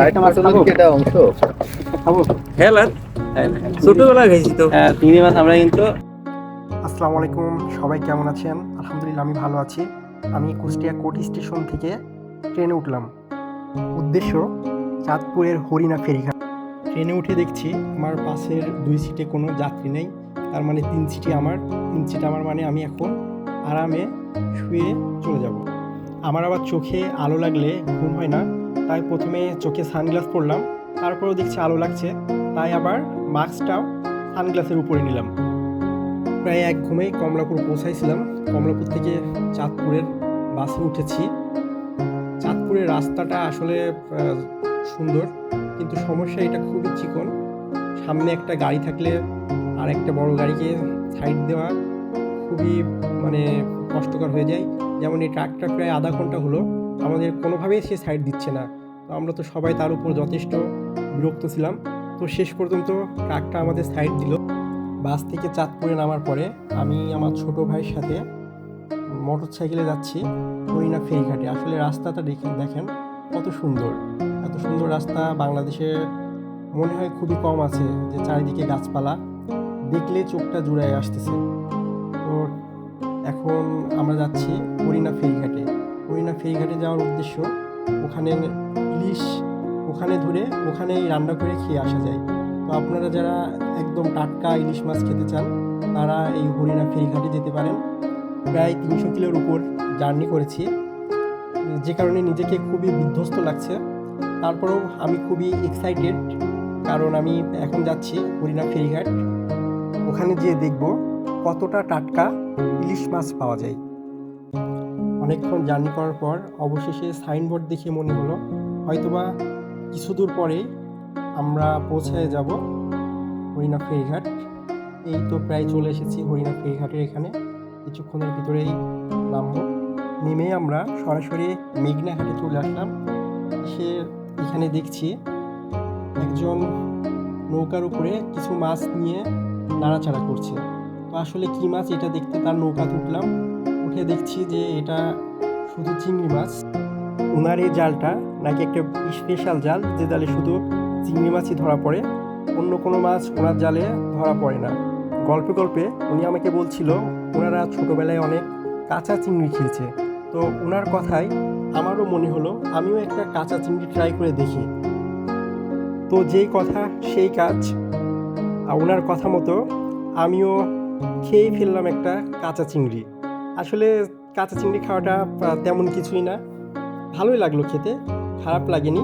একটা মাছ খাবো, এটা অংশ খাবো। খেলার ছোটবেলা খাইছি তো। হ্যাঁ, চিংড়ি মাছ আমরা কিন্তু। আসসালামু আলাইকুম, সবাই কেমন আছেন? আলহামদুলিল্লাহ আমি ভালো আছি। আমি কুষ্টিয়া কোট স্টেশন থেকে ট্রেনে উঠলাম। উদ্দেশ্য চাঁদপুরের হরিণা ফেরিঘাট। ট্রেনে উঠে দেখছি আমার পাশের 2 সিটে কোনো যাত্রী নেই, তার মানে 3 সিটই আমার। 3 সিট আমার মানে আমি এখন আরামে শুয়ে চলে যাব। আমার আবার চোখে আলো লাগলে ঘুম হয় না, তাই প্রথমে চোখে সানগ্লাস পরলাম, তারপরেও দেখছি আলো লাগছে, তাই আবার মাস্কটাও সানগ্লাসের উপরে নিলাম। প্রায় এক ঘুমেই কমলাপুর পৌঁছাইছিলাম। কমলাপুর থেকে চাঁদপুরের বাসে উঠেছি। চাঁদপুরের রাস্তাটা আসলে সুন্দর, কিন্তু সমস্যা এটা খুবই চিকন। সামনে একটা গাড়ি থাকলে আর একটা বড় গাড়িকে সাইড দেওয়া খুবই মানে কষ্টকর হয়ে যায়। যেমন এই ট্রাকটা প্রায় আধা ঘন্টা হলো আমাদের কোনোভাবেই সে সাইড দিচ্ছে না। তো আমরা তো সবাই তার উপর যথেষ্ট বিরক্ত ছিলাম। তো শেষ পর্যন্ত ট্রাকটা আমাদের সাইড দিল। বাস থেকে চাঁদপুরে নামার পরে আমি আমার ছোট ভাইয়ের সাথে মোটর সাইকেলে যাচ্ছি হরিণা ফেরিঘাটে। আসলে রাস্তাটা দেখেন কত সুন্দর। এত সুন্দর রাস্তা বাংলাদেশে মনে হয় খুবই কম আছে, যে চারিদিকে গাছপালা দেখলে চোখটা জুড়ায় আসতেছে। তো এখন আমরা যাচ্ছি হরিণা ফেরিঘাটে। হরিণা ফেরিঘাটে যাওয়ার উদ্দেশ্য ওখানে ইলিশ ওখানে ধরে ওখানেই রান্না করে খেয়ে আসা যায়। তো আপনারা যারা একদম টাটকা ইলিশ মাছ খেতে চান তারা এই হরিণা ফেরিঘাটে যেতে পারেন। প্রায় 300 কিলোর উপর জার্নি করেছি, যে কারণে নিজেকে খুবই বিধ্বস্ত লাগছে। তারপরেও আমি খুবই এক্সাইটেড, কারণ আমি এখন যাচ্ছি হরিণা ফেরিঘাট। ওখানে যেয়ে দেখব কতটা টাটকা ইলিশ মাছ পাওয়া যায়। অনেকক্ষণ জার্নি করার পর অবশেষে সাইনবোর্ড দেখে মনে হলো হয়তোবা কিছু দূর পরেই আমরা পৌঁছায় যাব হরিণা ফেরিঘাট। এই তো প্রায় চলে এসেছি হরিণা ফেরিঘাটের এখানে, কিছুক্ষণের ভিতরেই নামব। নেমে আমরা সরাসরি মেঘনা ঘাটে চলে আসলাম। সে এখানে দেখছি একজন নৌকার উপরে কিছু মাছ নিয়ে নাড়াচাড়া করছে। তো আসলে কি মাছ এটা দেখতে তার নৌকাতে উঠলাম। উঠে দেখছি যে এটা শুধু চিংড়ি মাছ। ওনার এই জালটা নাকি একটা স্পেশাল জাল, যে জালে শুধু চিংড়ি মাছই ধরা পড়ে, অন্য কোনো মাছ ওনার জালে ধরা পড়ে না। গল্পে গল্পে উনি আমাকে বলছিল ওনারা ছোটোবেলায় অনেক কাঁচা চিংড়ি খেয়েছে। তো ওনার কথায় আমারও মনে হলো আমিও একটা কাঁচা চিংড়ি ট্রাই করে দেখি। তো যেই কথা সেই কাজ, ওনার কথা মতো আমিও খেয়েই ফেললাম একটা কাঁচা চিংড়ি। আসলে কাঁচা চিংড়ি খাওয়াটা তেমন কিছুই না, ভালোই লাগলো খেতে, খারাপ লাগেনি।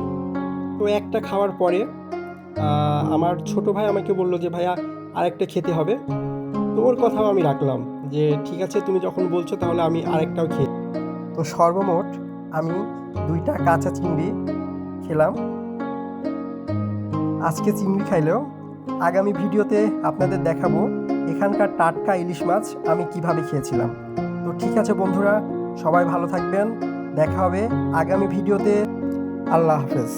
তো একটা খাওয়ার পরে আমার ছোট ভাই আমাকে বলল যে ভাইয়া আরেকটা খেতে হবে। তো ওর কথাও আমি রাখলাম যে ঠিক আছে, তুমি যখন বলছো তাহলে আমি আরেকটাও খেয়ে। তো সর্বমোট আমি 2টা কাঁচা চিংড়ি খেলাম। আজকে চিংড়ি খাইলেও আগামী ভিডিওতে আপনাদের দেখাবো এখানকার টাটকা ইলিশ মাছ আমি কিভাবে খেয়েছিলাম। তো ঠিক আছে বন্ধুরা, সবাই ভালো থাকবেন, দেখা হবে আগামী ভিডিওতে। আল্লাহ হাফেজ।